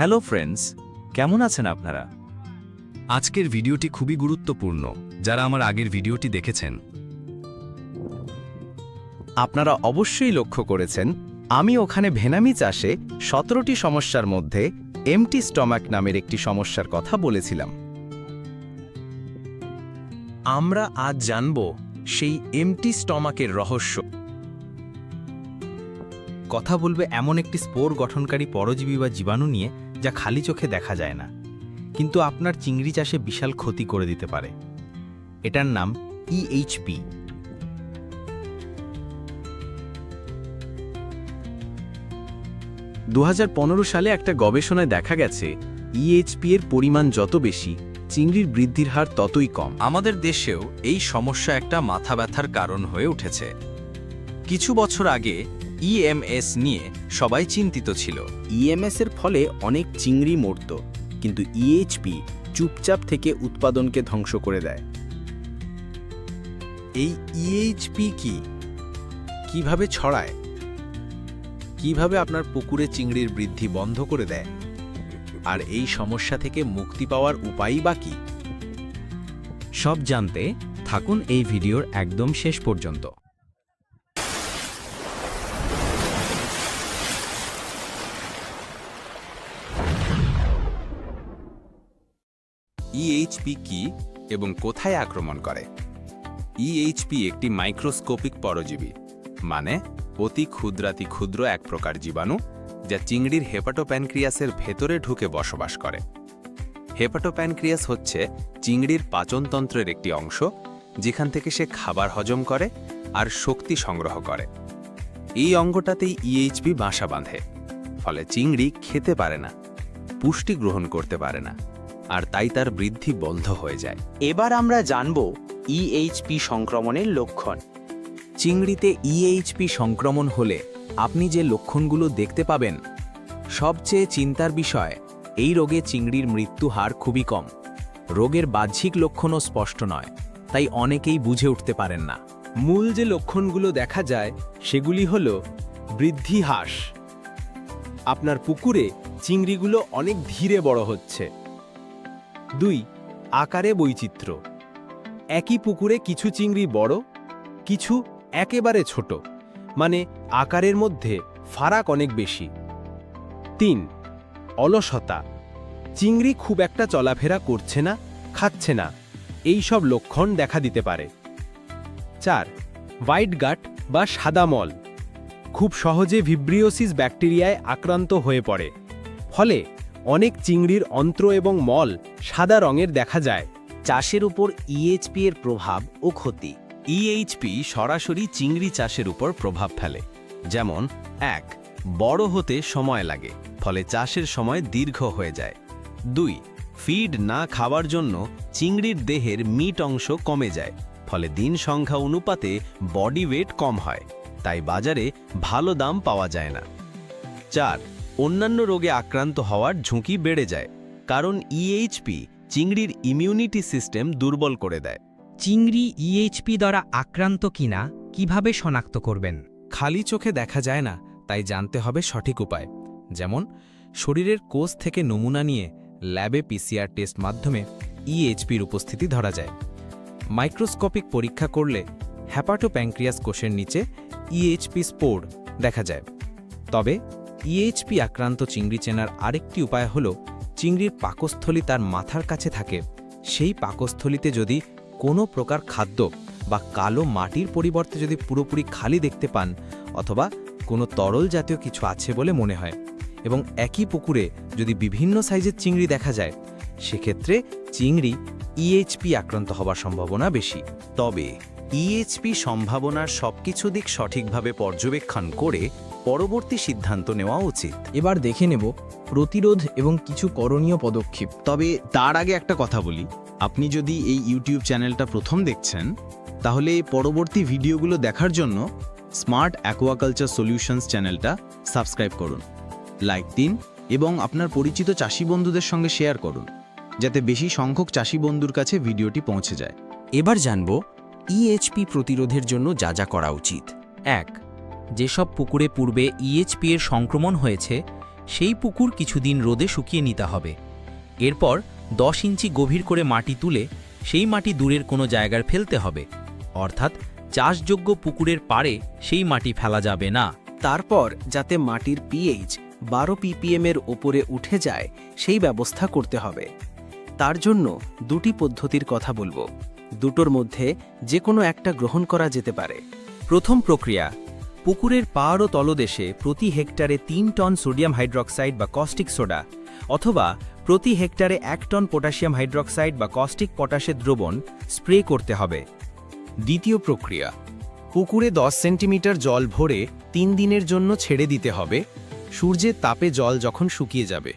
Hello friends, কেমন আছেন আপনারা? আজকের ভিডিওটি খুবই গুরুত্বপূর্ণ যারা আমার আগের ভিডিওটি দেখেছেন। আপনারা অবশ্যই লক্ষ্য করেছেন আমি ওখানে ভেনামি চাষে 17টি সমস্যার মধ্যে এমটি স্টমাক নামের একটি সমস্যার কথা বলেছিলাম। আমরা আজ জানব সেই এমটি স্টমাকের রহস্য। কথা বলবে এমন একটি স্পোর গঠনকারী পরজীবী বা জীবাণু নিয়ে যা খালি চোখে দেখা যায় না, কিন্তু আপনার চিংড়ি চাষে বিশাল ক্ষতি করে দিতে পারে। এটার নাম ইএইচপি। 2015 সালে একটা গবেষণায় দেখা গেছে ইএইচপি এর পরিমাণ যত বেশি, চিংড়ির বৃদ্ধির হার ততই কম। আমাদের দেশেও এই সমস্যা একটা মাথা ব্যথার কারণ হয়ে উঠেছে। কিছু বছর আগে ইএমএস নিয়ে সবাই চিন্তিত ছিল। ইএমএস এর ফলে অনেক চিংড়ি মরত, কিন্তু ইএইচপি চুপচাপ থেকে উৎপাদনকে ধ্বংস করে দেয়। এই ইএইচপি কি, কিভাবে ছড়ায়, কিভাবে আপনার পুকুরে চিংড়ির বৃদ্ধি বন্ধ করে দেয়, আর এই সমস্যা থেকে মুক্তি পাওয়ার উপায়ই বা কি? সব জানতে থাকুন এই ভিডিওর একদম শেষ পর্যন্ত। ইএইচপি কি এবং কোথায় আক্রমণ করে? ইএইচপি একটি মাইক্রোস্কোপিক পরজীবী, মানে অতি ক্ষুদ্রাতি ক্ষুদ্র এক প্রকার জীবাণু যা চিংড়ির হেপাটোপ্যানক্রিয়াসের ভেতরে ঢুকে বসবাস করে। হেপাটোপ্যানক্রিয়াস হচ্ছে চিংড়ির পাচনতন্ত্রের একটি অংশ, যেখান থেকে সে খাবার হজম করে আর শক্তি সংগ্রহ করে। এই অঙ্গটাতেই ইএইচপি বাসা বাঁধে, ফলে চিংড়ি খেতে পারে না, পুষ্টি গ্রহণ করতে পারে না, আর তাই তার বৃদ্ধি বন্ধ হয়ে যায়। এবার আমরা জানব ইএইচপি সংক্রমণের লক্ষণ। চিংড়িতে ইএইচপি সংক্রমণ হলে আপনি যে লক্ষণগুলো দেখতে পাবেন, সবচেয়ে চিন্তার বিষয়, এই রোগে চিংড়ির মৃত্যু হার খুবই কম। রোগের বাহ্যিক লক্ষণও স্পষ্ট নয়, তাই অনেকেই বুঝে উঠতে পারেন না। মূল যে লক্ষণগুলো দেখা যায় সেগুলি হল বৃদ্ধি হ্রাস। আপনার পুকুরে চিংড়িগুলো অনেক ধীরে বড় হচ্ছে। 2. আকারে বৈচিত্র্য। একই পুকুরে কিছু চিংড়ি বড়, কিছু একেবারে ছোট, মানে আকারের মধ্যে ফারাক অনেক বেশি। 3. অলসতা। চিংড়ি খুব একটা চলাফেরা করছে না, খাচ্ছে না, এই সব লক্ষণ দেখা দিতে পারে। 4. হোয়াইট গাট বা সাদা মল। খুব সহজে ভিব্রিওসিস ব্যাকটেরিয়ায় আক্রান্ত হয়ে পড়ে, ফলে অনেক চিংড়ির অন্ত্র এবং মল সাদা রঙের দেখা যায়। চাষের উপর ইএইচপি এর প্রভাব ও ক্ষতি। ইএইচপি সরাসরি চিংড়ি চাষের উপর প্রভাব ফেলে। যেমন 1. বড় হতে সময় লাগে, ফলে চাষের সময় দীর্ঘ হয়ে যায়। 2. ফিড না খাওয়ার জন্য চিংড়ির দেহের মিট অংশ কমে যায়, ফলে দিন সংখ্যা অনুপাতে বডি ওয়েট কম হয়, তাই বাজারে ভালো দাম পাওয়া যায় না। 4. অন্যান্য রোগে আক্রান্ত হওয়ার ঝুঁকি বেড়ে যায়, কারণ ইএইচপি চিংড়ির ইমিউনিটি সিস্টেম দুর্বল করে দেয়। চিংড়ি ইএইচপি দ্বারা আক্রান্ত কিনা কিভাবে শনাক্ত করবেন? খালি চোখে দেখা যায় না, তাই জানতে হবে সঠিক উপায়। যেমন শরীরের কোষ থেকে নমুনা নিয়ে ল্যাবে পিসিআর টেস্ট মাধ্যমে ইএইচপির উপস্থিতি ধরা যায়। মাইক্রোস্কোপিক পরীক্ষা করলে হেপাটোপ্যানক্রিয়াস কোষের নিচে ইএইচপি স্পোর দেখা যায়। তবে ইএইচপি আক্রান্ত চিংড়ি চেনার আরেকটি উপায় হল, চিংড়ির পাকস্থলী তার মাথার কাছে থাকে, সেই পাকস্থলীতে যদি কোনো প্রকার খাদ্য বা কালো মাটির পরিবর্তে যদি পুরোপুরি খালি দেখতে পান, অথবা কোনো তরল জাতীয় কিছু আছে বলে মনে হয়, এবং একই পুকুরে যদি বিভিন্ন সাইজের চিংড়ি দেখা যায়, সেক্ষেত্রে চিংড়ি ইএইচপি আক্রান্ত হবার সম্ভাবনা বেশি। তবে ইএইচপি সম্ভাবনার সবকিছু দিক সঠিকভাবে পর্যবেক্ষণ করে পরবর্তী সিদ্ধান্ত নেওয়া উচিত। এবার দেখে নেব প্রতিরোধ এবং কিছু করণীয় পদক্ষেপ। তবে তার আগে একটা কথা বলি, আপনি যদি এই ইউটিউব চ্যানেলটা প্রথম দেখছেন, তাহলে পরবর্তী ভিডিওগুলো দেখার জন্য স্মার্ট অ্যাকোয়াকালচার সলিউশনস চ্যানেলটা সাবস্ক্রাইব করুন, লাইক দিন এবং আপনার পরিচিত চাষি বন্ধুদের সঙ্গে শেয়ার করুন, যাতে বেশি সংখ্যক চাষি বন্ধুর কাছে ভিডিওটি পৌঁছে যায়। এবার জানব ইএইচপি প্রতিরোধের জন্য যা যা করা উচিত। 1. যেসব পুকুরে পূর্বে ইএইচপি এর সংক্রমণ হয়েছে সেই পুকুর কিছুদিন রোদে শুকিয়ে নিতে হবে। এরপর 10 ইঞ্চি গভীর করে মাটি তুলে সেই মাটি দূরের কোনো জায়গায় ফেলতে হবে, অর্থাৎ চাষযোগ্য পুকুরের পাড়ে সেই মাটি ফেলা যাবে না। তারপর যাতে মাটির পিএইচ 12 ppm এর ওপরে উঠে যায় সেই ব্যবস্থা করতে হবে। তার জন্য দুটি পদ্ধতির কথা বলবো, দুটোর মধ্যে যে কোনো একটা গ্রহণ করা যেতে পারে। প্রথম প্রক্রিয়া, পুকুরের পাড় ও তলদেশে প্রতি হেক্টরে 3 টন সোডিয়াম হাইড্রক্সাইড বা কস্টিক সোডা অথবা প্রতি হেক্টরে 1 টন পটাশিয়াম হাইড্রক্সাইড বা কস্টিক পটাশের দ্রবণ স্প্রে করতে হবে। দ্বিতীয় প্রক্রিয়া, পুকুরে 10 সেন্টিমিটার জল ভরে 3 দিনের জন্য ছেড়ে দিতে হবে, সূর্যের তাপে জল যখন শুকিয়ে যাবে।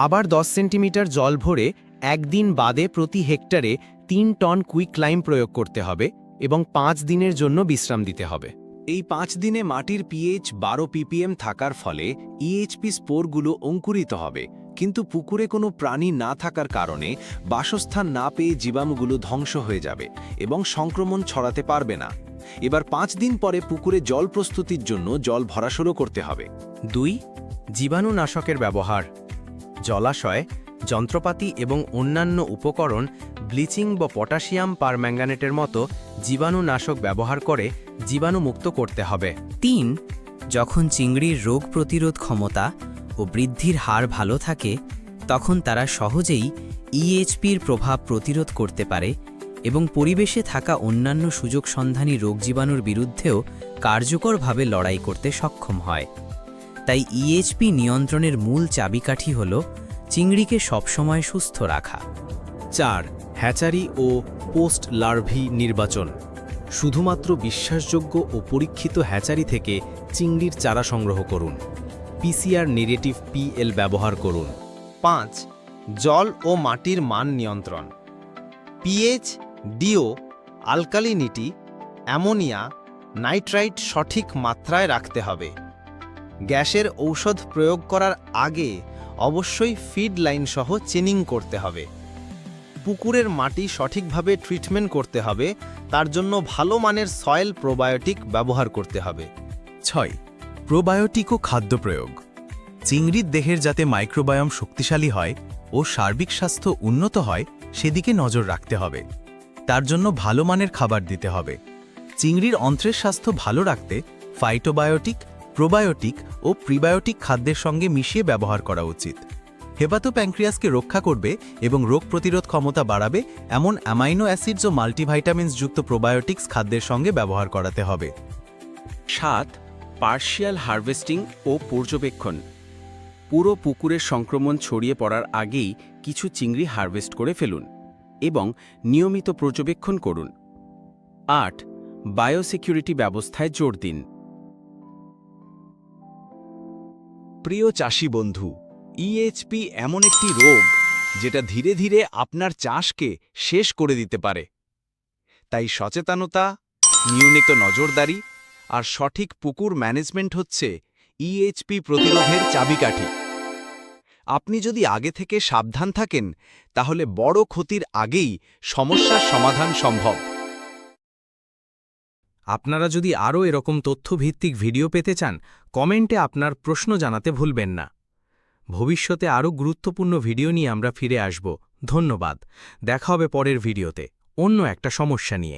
আবার 10 সেন্টিমিটার জল ভরে 1 দিন বাদে প্রতি হেক্টরে 3 টন কুইক লাইম প্রয়োগ করতে হবে এবং 5 দিনের জন্য বিশ্রাম দিতে হবে। এই 5 দিনে মাটির পিএইচ 12 ppm থাকার ফলে ইএইচপি স্পোরগুলো অঙ্কুরিত হবে, কিন্তু পুকুরে কোনো প্রাণী না থাকার কারণে বাসস্থান না পেয়ে জীবাণুগুলো ধ্বংস হয়ে যাবে এবং সংক্রমণ ছড়াতে পারবে না। এবার 5 দিন পরে পুকুরে জল প্রস্তুতির জন্য জল ভরা শুরু করতে হবে। 2. জীবাণুনাশকের ব্যবহার। জলাশয়, যন্ত্রপাতি এবং অন্যান্য উপকরণ ব্লিচিং বা পটাশিয়াম পারম্যাঙ্গানেটের মতো জীবাণুনাশক ব্যবহার করে জীবাণুমুক্ত করতে হবে। 3. যখন চিংড়ির রোগ প্রতিরোধ ক্ষমতা ও বৃদ্ধির হার ভালো থাকে তখন তারা সহজেই ইএইচপির প্রভাব প্রতিরোধ করতে পারে এবং পরিবেশে থাকা অন্যান্য সুযোগ সন্ধানী রোগ জীবাণুর বিরুদ্ধেও কার্যকরভাবে লড়াই করতে সক্ষম হয়। তাই ইএইচপি নিয়ন্ত্রণের মূল চাবিকাঠি হল চিংড়িকে সবসময় সুস্থ রাখা। 4. হ্যাচারি ও পোস্ট লার্ভি নির্বাচন। শুধুমাত্র বিশ্বাসযোগ্য ও পরীক্ষিত হ্যাচারি থেকে চিংড়ির চারা সংগ্রহ করুন। পিসিআর নেগেটিভ পিএল ব্যবহার করুন। 5. জল ও মাটির মান নিয়ন্ত্রণ। পিএইচ, ডিও, আলকালিনিটি, অ্যামোনিয়া, নাইট্রাইট সঠিক মাত্রায় রাখতে হবে। গ্যাসের ঔষধ প্রয়োগ করার আগে অবশ্যই ফিড লাইন সহ চেনিং করতে হবে। পুকুরের মাটি সঠিকভাবে ট্রিটমেন্ট করতে হবে, তার জন্য ভালো মানের সয়েল প্রোবায়োটিক ব্যবহার করতে হবে। 6. প্রোবায়োটিক ও খাদ্য প্রয়োগ। চিংড়ির দেহের যাতে মাইক্রোবায়োম শক্তিশালী হয় ও সার্বিক স্বাস্থ্য উন্নত হয় সেদিকে নজর রাখতে হবে। তার জন্য ভালো মানের খাবার দিতে হবে। চিংড়ির অন্ত্রের স্বাস্থ্য ভালো রাখতে ফাইটোবায়োটিক, প্রোবায়োটিক ও প্রিবায়োটিক খাদ্যের সঙ্গে মিশিয়ে ব্যবহার করা উচিত। হেপাটোপ্যানক্রিয়াসকে রক্ষা করবে এবং রোগ প্রতিরোধ ক্ষমতা বাড়াবে এমন অ্যামাইনো অ্যাসিডস ও মাল্টিভাইটামিনস যুক্ত প্রোবায়োটিক্স খাদ্যের সঙ্গে ব্যবহার করাতে হবে। 7. পার্শিয়াল হারভেস্টিং ও পর্যবেক্ষণ। পুরো পুকুরের সংক্রমণ ছড়িয়ে পড়ার আগেই কিছু চিংড়ি হারভেস্ট করে ফেলুন এবং নিয়মিত পর্যবেক্ষণ করুন। 8. বায়োসিকিউরিটি ব্যবস্থায় জোর দিন। প্রিয় চাষী বন্ধু, ইএইচপি এমন একটি রোগ যেটা ধীরে ধীরে আপনার চাষকে শেষ করে দিতে পারে। তাই সচেতনতা, নিয়মিত নজরদারি আর সঠিক পুকুর ম্যানেজমেন্ট হচ্ছে ইএইচপি প্রতিরোধের চাবিকাঠি। আপনি যদি আগে থেকে সাবধান থাকেন তাহলে বড় ক্ষতির আগেই সমস্যার সমাধান সম্ভব। আপনারা যদি আরও এরকম তথ্যভিত্তিক ভিডিও পেতে চান, কমেন্টে আপনার প্রশ্ন জানাতে ভুলবেন না। ভবিষ্যতে আরও গুরুত্বপূর্ণ ভিডিও নিয়ে আমরা ফিরে আসব। ধন্যবাদ। দেখা হবে পরের ভিডিওতে অন্য একটা সমস্যা নিয়ে।